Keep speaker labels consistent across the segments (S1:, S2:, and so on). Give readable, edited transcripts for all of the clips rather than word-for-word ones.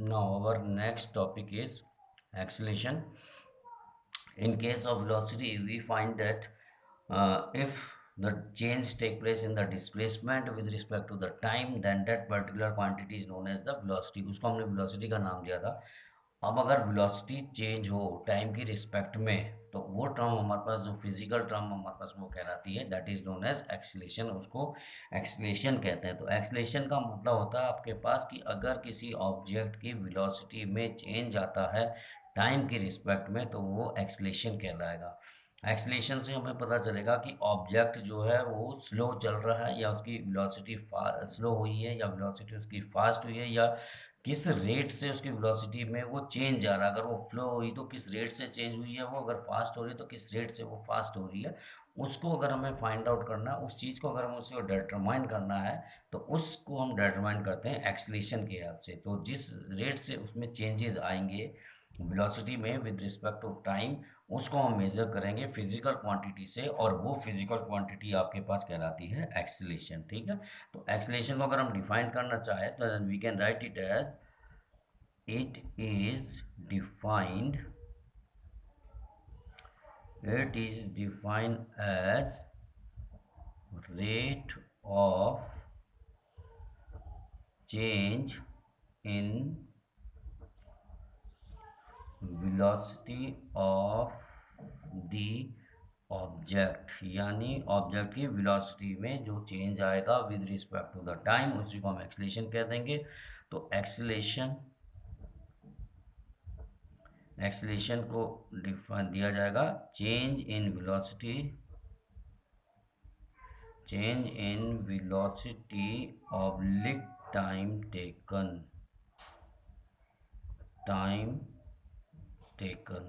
S1: Now our next topic is acceleration. In case of velocity, we find that if the change take place in the displacement with respect to the time, then that particular quantity is known as the velocity. उसको हमने velocity का नाम दिया था. अब अगर velocity change हो time की रिस्पेक्ट में, तो वो टर्म हमारे पास, जो फिजिकल टर्म हमारे पास, वो कहलाती है, that is known as acceleration. उसको एक्सीलेशन कहते हैं. तो एक्सीलेशन का मतलब होता है आपके पास कि अगर किसी ऑब्जेक्ट की वेलोसिटी में चेंज आता है टाइम की रिस्पेक्ट में, तो वो एक्सीलेशन कहलाएगा. एक्सीलेशन से हमें पता चलेगा कि ऑब्जेक्ट जो है वो स्लो चल रहा है, या उसकी वेलोसिटी स्लो हुई है, या वेलोसिटी उसकी फास्ट हुई है, या किस रेट से उसकी वेलोसिटी में वो चेंज आ रहा है. अगर वो फ्लो हुई तो किस रेट से चेंज हुई है वो, अगर फास्ट हो रही है तो किस रेट से वो फास्ट हो रही है. उसको अगर हमें फाइंड आउट करना है, उस चीज़ को अगर हमें उसको डिटरमाइन करना है, तो उसको हम डिटरमाइन करते हैं एक्सीलेशन के हेल्प से. तो जिस रेट से उसमें चेंजेस आएंगे वेलोसिटी में विद रिस्पेक्ट टू टाइम, उसको हम मेजर करेंगे फिजिकल क्वांटिटी से, और वो फिजिकल क्वांटिटी आपके पास कहलाती है एक्सीलेशन. ठीक है. तो एक्सीलेशन को अगर हम डिफाइन करना चाहें तो we can write it as, it is defined as rate of change in velocity of the object. यानी ऑब्जेक्ट की वेलोसिटी में जो चेंज आएगा with respect to the time, उसी को हम एक्सीलेशन कह देंगे. तो एक्सीलेशन को डिफाइन दिया जाएगा, change in velocity oblique time taken.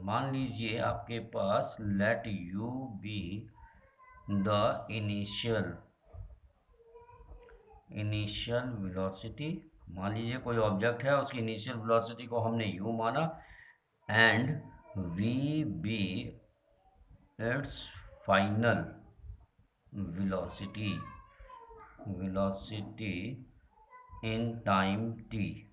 S1: मान लीजिए आपके पास let u be the initial velocity. मान लीजिए कोई ऑब्जेक्ट है, उसकी इनिशियल वेलोसिटी को हमने यू माना, and we be its final velocity in time t.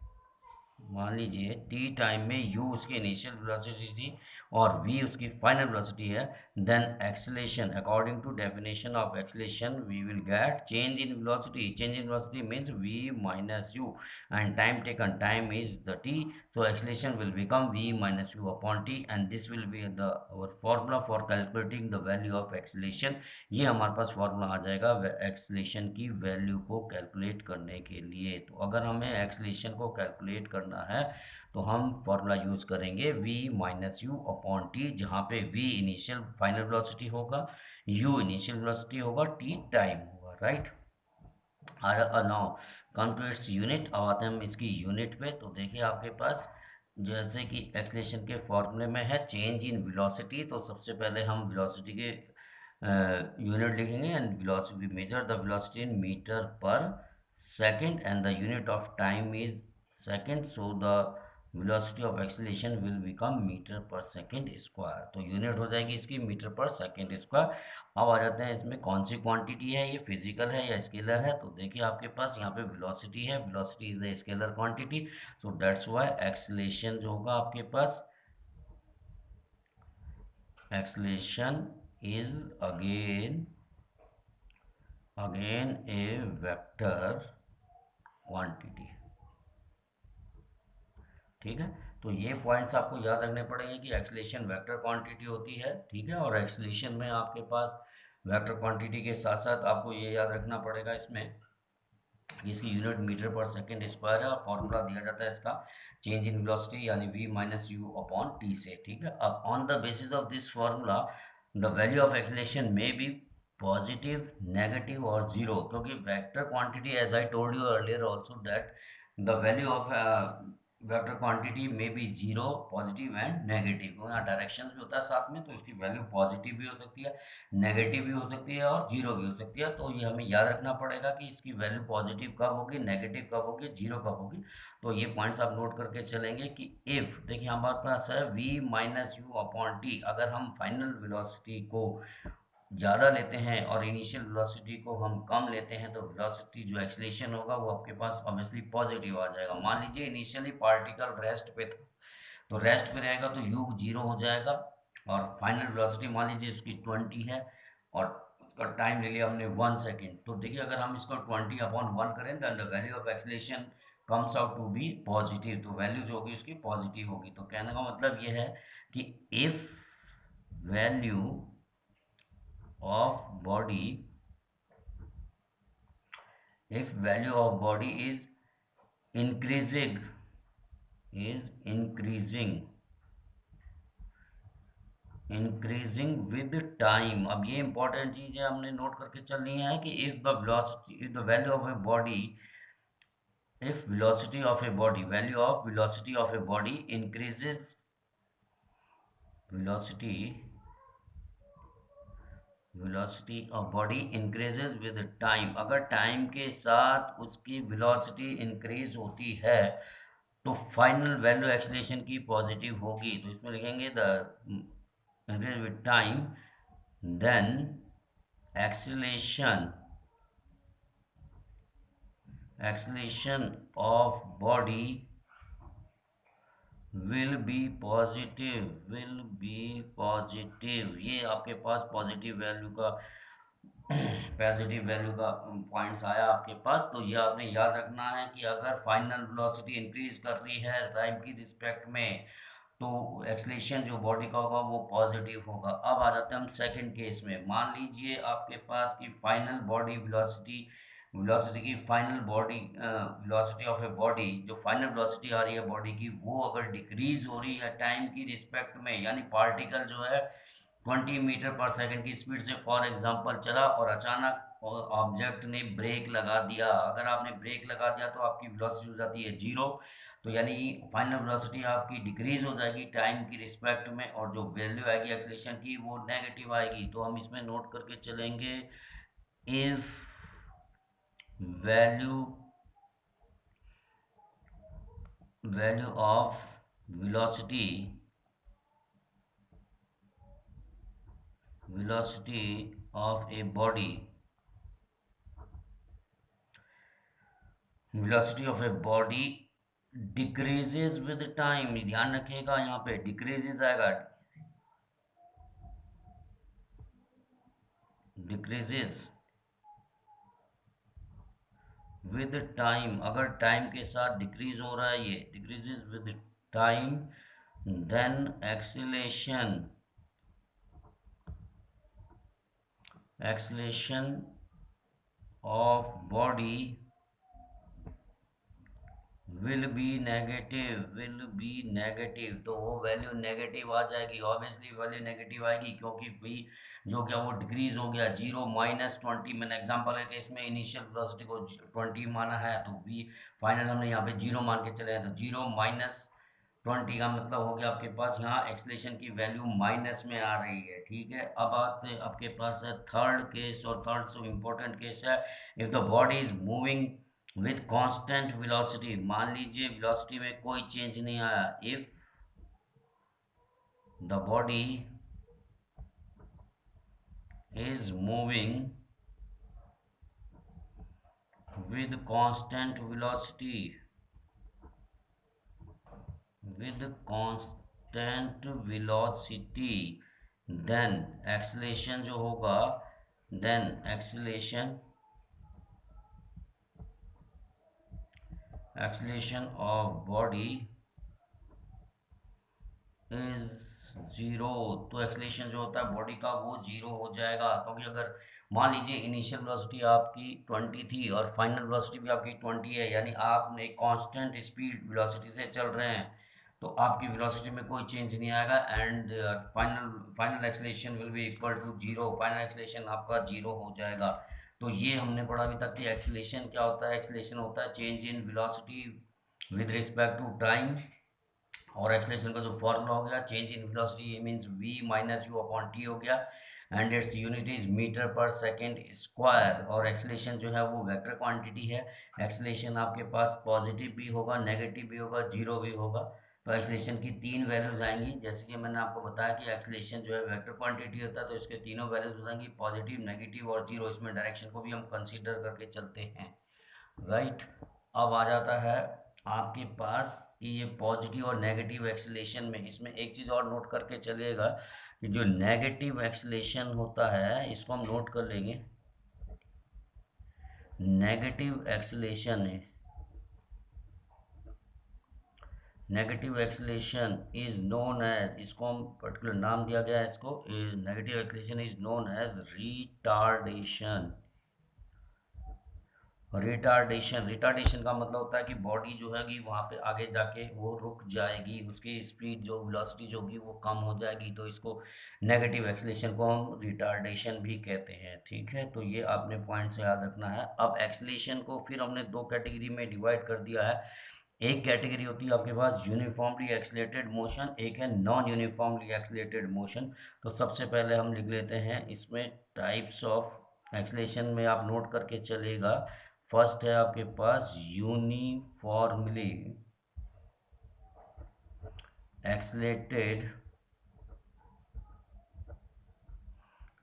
S1: मान लीजिए टी टाइम में u उसकी इनिशियल वेलोसिटी थी और v उसकी फाइनल वेलोसिटी है. Then acceleration, according to definition of acceleration, we will get change in velocity. Change in velocity means v minus u, and time taken, time is the t. so acceleration will become v minus u upon t, and this will be the our formula for calculating the value of acceleration. ये हमारे पास formula आ जाएगा acceleration की value को calculate करने के लिए. तो अगर हमें एक्सीलेशन को कैलकुलेट करना है तो हम फॉर्मूला यूज करेंगे v minus u upon t, जहाँ पे v इनिशियल फाइनल वेलोसिटी होगा, u इनिशियल वेलोसिटी होगा, t टाइम होगा. Right. Now come to its unit. अब आते हैं हम इसकी यूनिट पे. तो देखिए आपके पास जैसे कि एक्सीलेशन के फॉर्मूले में है चेंज इन वेलोसिटी, तो सबसे पहले हम वेलोसिटी के यूनिट लिखेंगे, and velocity, we measure the velocity in metre per second, and the unit of time is second. So the velocity of acceleration will become metre per second square. तो unit हो जाएगी इसकी metre per second square. अब आ जाते हैं इसमें कौन सी quantity है, ये फिजिकल है या स्केलर है. तो देखिए आपके पास यहाँ पे वेलोसिटी है, velocity is the scalar quantity. So that's why acceleration जो होगा आपके पास, acceleration is again a vector quantity. ठीक है. तो ये पॉइंट्स आपको याद रखने पड़ेंगे कि एक्सीलेशन वेक्टर क्वांटिटी होती है. ठीक है. और एक्सीलेशन में आपके पास वेक्टर क्वांटिटी के साथ साथ आपको ये याद रखना पड़ेगा इसमें, इसकी unit metre per second square है, और फॉर्मूला दिया जाता है इसका चेंज इन वेलोसिटी यानी v minus u upon t से. ठीक है. अब on the basis of this formula the value of acceleration may be positive, negative और जीरो, क्योंकि vector quantity, as I told you earlier also, that the value of vector quantity may be zero, positive and negative. यहाँ direction भी होता है साथ में, तो इसकी वैल्यू पॉजिटिव भी हो सकती है, नेगेटिव भी हो सकती है और जीरो भी हो सकती है. तो ये हमें याद रखना पड़ेगा कि इसकी वैल्यू पॉजिटिव कब होगी, नेगेटिव कब होगी, जीरो कब होगी. तो ये पॉइंट्स आप नोट करके चलेंगे कि इफ, देखिए हमारे पास है v minus u upon T. अगर हम फाइनल वेलोसिटी को ज़्यादा लेते हैं और इनिशियल वेलोसिटी को हम कम लेते हैं तो वेलोसिटी जो एक्सीलरेशन होगा वो आपके पास ऑब्वियसली पॉजिटिव आ जाएगा। मान लीजिए इनिशियली पार्टिकल रेस्ट पे था, तो रेस्ट पे रहेगा तो यू जीरो हो जाएगा और फाइनल वेलोसिटी मान लीजिए उसकी 20 है और उसका टाइम ले लिया हमने 1 सेकेंड। तो देखिए अगर हम इसको 20/1 करें तो the value of acceleration comes out to be positive, तो वैल्यू जो होगी उसकी पॉजिटिव होगी। तो कहने का मतलब ये है कि if value of body if value of body increasing is increasing with time। अब ये इंपॉर्टेंट चीज है, हमने नोट करके चलनी है कि if the value of a body if velocity of a body value of velocity of a body increases velocity velocity of body increases with time, अगर टाइम के साथ उसकी वेलोसिटी इंक्रीज होती है तो फाइनल वैल्यू एक्सीलरेशन की positive होगी। तो इसमें लिखेंगे the increase with time then acceleration acceleration of body will be positive. ये आपके पास पॉजिटिव वैल्यू का पॉइंट्स आया आपके पास। तो ये आपने याद रखना है कि अगर फाइनल वेलोसिटी इंक्रीज कर रही है टाइम की रिस्पेक्ट में तो एक्सीलरेशन जो बॉडी का होगा वो पॉजिटिव होगा। अब आ जाते हैं हम सेकंड केस में। मान लीजिए आपके पास की फाइनल बॉडी वेलोसिटी वेलोसिटी की final body velocity of a body जो फाइनल वेलोसिटी आ रही है बॉडी की वो अगर डिक्रीज हो रही है टाइम की रिस्पेक्ट में, यानी पार्टिकल जो है 20 मीटर पर सेकंड की स्पीड से फॉर एग्जांपल चला और अचानक ऑब्जेक्ट ने ब्रेक लगा दिया। अगर आपने ब्रेक लगा दिया तो आपकी वेलोसिटी हो जाती है जीरो, तो यानी फाइनल वेलोसिटी आपकी डिक्रीज हो जाएगी टाइम की रिस्पेक्ट में और जो वैल्यू आएगी एक्सीलरेशन की वो नेगेटिव आएगी। तो हम इसमें नोट करके चलेंगे if value of velocity of a body velocity of a body decreases with time, ध्यान रखिएगा यहाँ पे decreases आएगा, decreases with time, अगर टाइम के साथ डिक्रीज हो रहा है ये decreases with time then acceleration of body will be negative। तो वो वैल्यू नेगेटिव आ जाएगी, ऑब्वियसली वैल्यू नेगेटिव आएगी क्योंकि v जो क्या वो डिक्रीज हो गया। 0 - 20 मैंने एग्जांपल है कि इसमें इनिशियल वेलोसिटी को 20 माना है तो v फाइनल हमने यहाँ पे 0 मान के चले हैं, तो 0 - 20 का मतलब हो गया आपके पास यहाँ एक्सीलरेशन की वैल्यू माइनस में आ रही है। ठीक है, अब आते आपके पास है थर्ड केस, और थर्ड से इम्पोर्टेंट केस है if the body is moving with constant velocity. मान लीजिए वेलोसिटी में कोई चेंज नहीं आया। If the body is moving with constant velocity then acceleration जो होगा then acceleration of body is zero. तो एक्सीलरेशन जो होता है बॉडी का वो जीरो हो जाएगा, क्योंकि अगर मान लीजिए इनिशियल वेलोसिटी आपकी 20 थी और फाइनल वेलोसिटी भी आपकी 20 है, यानी आपने कांस्टेंट स्पीड वेलोसिटी से चल रहे हैं तो आपकी वेलोसिटी में कोई चेंज नहीं आएगा and final acceleration will be equal to zero. Final acceleration आपका जीरो हो जाएगा। तो ये हमने पढ़ा अभी तक कि एक्सीलरेशन क्या होता है। एक्सीलरेशन होता है change in velocity with respect to time, और एक्सीलरेशन का जो फॉर्मूला हो गया change in velocity means v - u upon t हो गया and its unit is metre per second square. और एक्सीलरेशन जो है वो वेक्टर क्वांटिटी है। एक्सीलरेशन आपके पास पॉजिटिव भी होगा, नेगेटिव भी होगा, जीरो भी होगा। तो एक्सलेशन की तीन वैल्यूज आएंगी, जैसे कि मैंने आपको बताया कि एक्सलेशन जो है वेक्टर क्वांटिटी होता है, तो इसके तीनों वैल्यूज हो जाएंगी, पॉजिटिव, नेगेटिव और जीरो। इसमें डायरेक्शन को भी हम कंसीडर करके चलते हैं, राइट। अब आ जाता है आपके पास कि ये पॉजिटिव और नेगेटिव एक्सलेशन में, इसमें एक चीज़ और नोट करके चलिएगा कि जो नेगेटिव एक्सलेशन होता है इसको हम नोट कर लेंगे। नेगेटिव एक्सलेशन है, negative acceleration is known as, इसको हम पर्टिकुलर नाम दिया गया है इसको, negative acceleration is known as retardation. Retardation, retardation का मतलब होता है कि बॉडी जो है कि वहाँ पे आगे जाके वो रुक जाएगी, उसकी स्पीड जो वेलोसिटी जो होगी वो कम हो जाएगी, तो इसको नेगेटिव एक्सलेशन को हम रिटार्डेशन भी कहते हैं, ठीक है। तो ये आपने पॉइंट से याद रखना है। अब एक्सलेशन को फिर हमने दो कैटेगरी में डिवाइड कर दिया है। एक कैटेगरी होती है आपके पास यूनिफॉर्मली एक्सलेटेड मोशन, एक है नॉन यूनिफॉर्मली एक्सलेटेड मोशन। तो सबसे पहले हम लिख लेते हैं इसमें टाइप्स ऑफ एक्सलेशन में, आप नोट करके चलेगा। फर्स्ट है आपके पास uniformly accelerated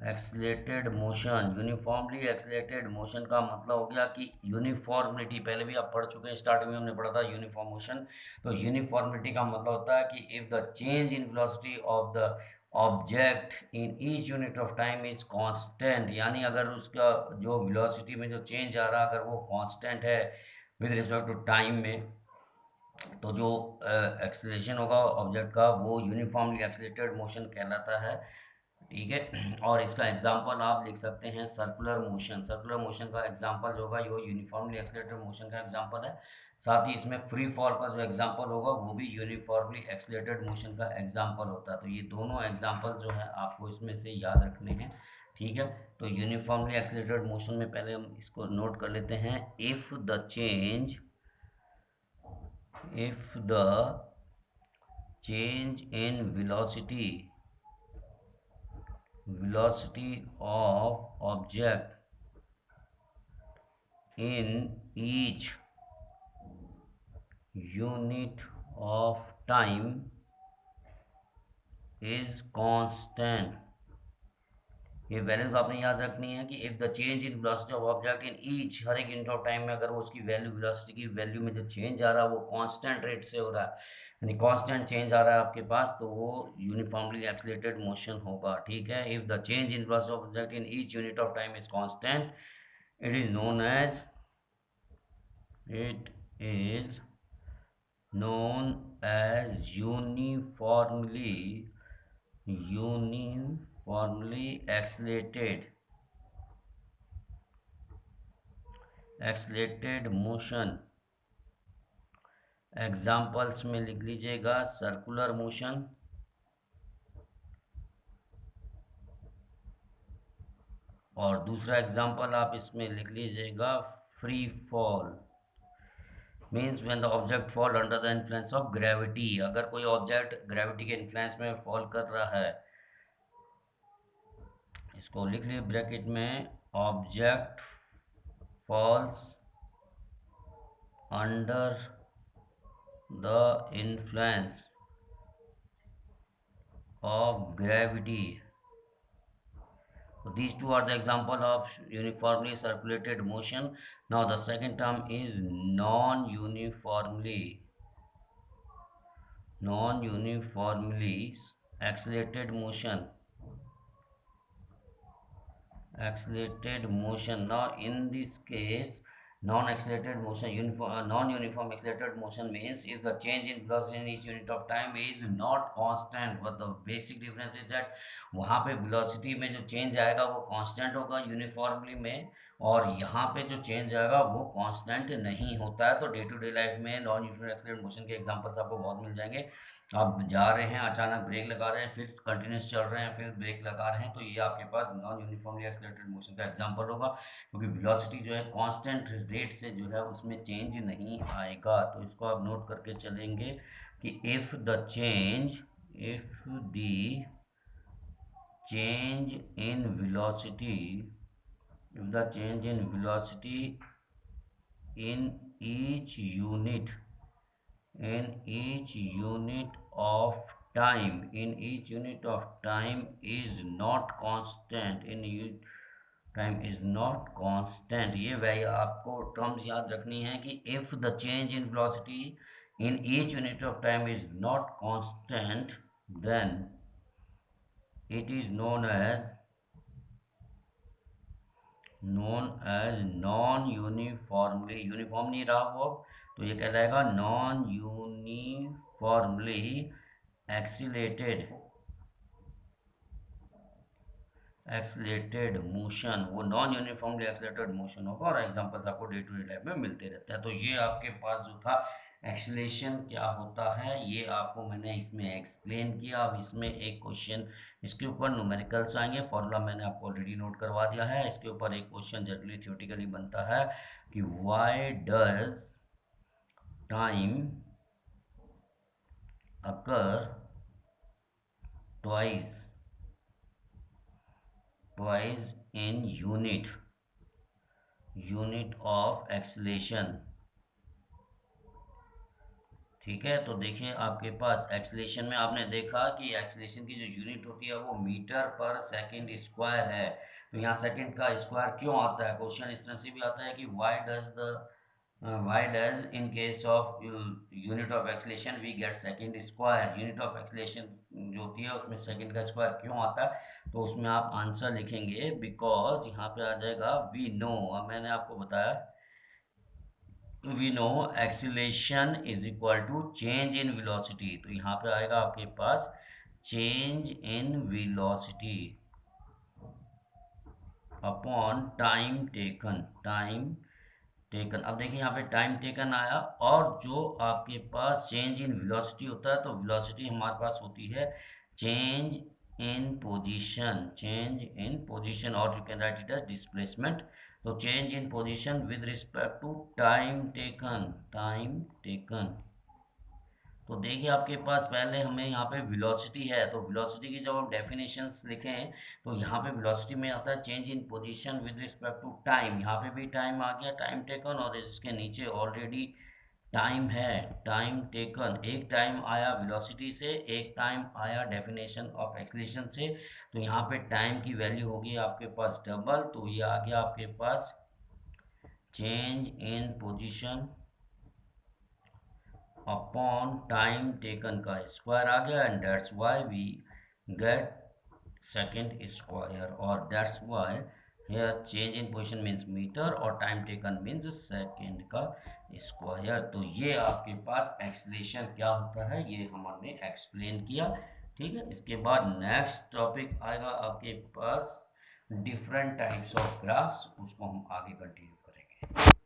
S1: accelerated motion. Uniformly accelerated motion का मतलब हो गया कि यूनिफॉर्मिलिटी, पहले भी आप पढ़ चुके हैं, स्टार्टिंग में हमने पढ़ा था यूनिफॉर्म मोशन। तो यूनिफॉर्मिलिटी का मतलब होता है कि if the change in velocity of the object in each unit of time is constant, यानी अगर उसका जो वेलोसिटी में जो चेंज आ रहा है अगर वो कांस्टेंट है विद रिस्पेक्ट टू टाइम में, तो जो एक्सेलरेशन होगा ऑब्जेक्ट का वो यूनिफॉर्मली एक्सेलेटेड मोशन कहलाता है, ठीक है। और इसका एग्जांपल आप लिख सकते हैं सर्कुलर मोशन। सर्कुलर मोशन का एग्जांपल जो होगा ये यूनिफॉर्मली एक्सेलेटेड मोशन का एग्जांपल है। साथ ही इसमें फ्री फॉल का जो एग्जांपल होगा वो भी यूनिफॉर्मली एक्सेलेटेड मोशन का एग्जांपल होता है। तो ये दोनों एग्जांपल जो है आपको इसमें से याद रखने हैं, ठीक है। तो यूनिफॉर्मली एक्सेलेटेड मोशन में पहले हम इसको नोट कर लेते हैं। If the change in velocity of object in each unit of time is constant, ये वैल्यूज आपने याद रखनी है कि if the change in velocity of object in each, हर एक यूनिट ऑफ टाइम में अगर वो उसकी वैल्यू वेलोसिटी की वैल्यू में जो चेंज आ रहा है वो कांस्टेंट रेट से हो रहा है, यानी कांस्टेंट चेंज आ रहा है आपके पास, तो वो यूनिफॉर्मली एक्सेलरेटेड मोशन होगा, ठीक है। If the change in velocity of object in each unit of time is constant, it is known as uniformly accelerated motion. Examples में लिख लीजिएगा सर्कुलर मोशन, और दूसरा एग्जाम्पल आप इसमें लिख लीजिएगा free fall. Means when the object fall under the influence of gravity, अगर कोई ऑब्जेक्ट ग्रेविटी के इन्फ्लुएंस में फॉल कर रहा है, इसको लिख लिए ब्रैकेट में, object falls under the influence of gravity. So these two are the example of uniformly circulated motion. Now the second term is non-uniformly accelerated motion. Now in this case, non-uniform accelerated motion means if the change in velocity in each unit of time is not constant, but the basic difference is that वहाँ पे velocity में जो change आएगा वो constant होगा uniformly में, और यहाँ पे जो चेंज आएगा वो कांस्टेंट नहीं होता है। तो डे टू डे लाइफ में नॉन यूनिफॉर्म एक्सेलरेटेड मोशन के एग्जांपल्स आपको बहुत मिल जाएंगे। आप जा रहे हैं, अचानक ब्रेक लगा रहे हैं, फिर कंटिन्यूस चल रहे हैं, फिर ब्रेक लगा रहे हैं, तो ये आपके पास नॉन यूनिफॉर्मली एक्सेलरेटेड मोशन का एग्जांपल होगा, क्योंकि वेलोसिटी जो है कांस्टेंट रेट से जो है उसमें चेंज नहीं आएगा। तो इसको आप नोट करके चलेंगे कि if the change in velocity in each unit in each unit of time, in each unit of time is not constant, in each time is not constant. ये भाई आपको टर्म्स याद रखनी है कि if the change in velocity in each unit of time is not constant, then it is known as non uniformly, uniform नहीं रहा वो, तो ये कहलाएगा नॉन यूनिफॉर्मली एक्सीलेटेड मोशन, वो नॉन यूनिफॉर्मली एक्सीलेटेड मोशन होगा। और एग्जांपल्स आपको डे टू डे लाइफ में मिलते रहते हैं। तो ये आपके पास जो था एक्सीलेशन क्या होता है ये आपको मैंने इसमें एक्सप्लेन किया। अब इसमें एक क्वेश्चन इसके ऊपर न्यूमेरिकल्स आएंगे, फॉर्मूला मैंने आपको ऑलरेडी नोट करवा दिया है। इसके ऊपर एक क्वेश्चन जनरली थ्योरेटिकली बनता है कि why does time occur twice in unit of acceleration. ठीक है, तो देखिए आपके पास एक्सीलेशन में आपने देखा कि एक्सीलेशन की जो यूनिट होती है वो मीटर पर सेकंड स्क्वायर है। तो यहाँ सेकंड का स्क्वायर क्यों आता है, क्वेश्चन इस तरह से भी आता है कि why does in case of unit of acceleration we get second square, unit of acceleration जो होती है उसमें सेकंड का स्क्वायर क्यों आता है। तो उसमें आप आंसर लिखेंगे बिकॉज यहाँ पे आ जाएगा वी नो। अब मैंने आपको बताया we know acceleration is equal to change in velocity, तो यहाँ पे आएगा आपके पास change in velocity upon time taken. अब देखिए यहाँ पे टाइम टेकन आया, और जो आपके पास चेंज इन वेलोसिटी होता है तो वेलोसिटी हमारे पास होती है चेंज इन पोजीशन, और you can write it as displacement. तो change in position with respect to time taken. तो देखिए आपके पास पहले हमें यहाँ पे वेलोसिटी है, तो वेलोसिटी की जब हम डेफिनेशंस लिखें तो यहाँ पे वेलोसिटी में आता है change in position with respect to time. यहाँ पे भी टाइम आ गया, टाइम टेकन, और इसके नीचे ऑलरेडी टाइम है, टाइम टेकन। एक टाइम आया वेलोसिटी से, एक टाइम आया डेफिनेशन ऑफ एक्सीलरेशन से। तो यहाँ पे टाइम की वैल्यू होगी आपके पास डबल, तो ये आ गया आपके पास change in position upon time taken का स्क्वायर आ गया, and that's why we get second square, और that's why here change in position means metre और टाइम टेकन मींस सेकंड का स्क्वायर। तो ये आपके पास एक्सीलरेशन क्या होता है ये हमने एक्सप्लेन किया। ठीक है, इसके बाद नेक्स्ट टॉपिक आएगा आपके पास डिफरेंट टाइप्स ऑफ ग्राफ्स, उसको हम आगे कंटिन्यू करेंगे।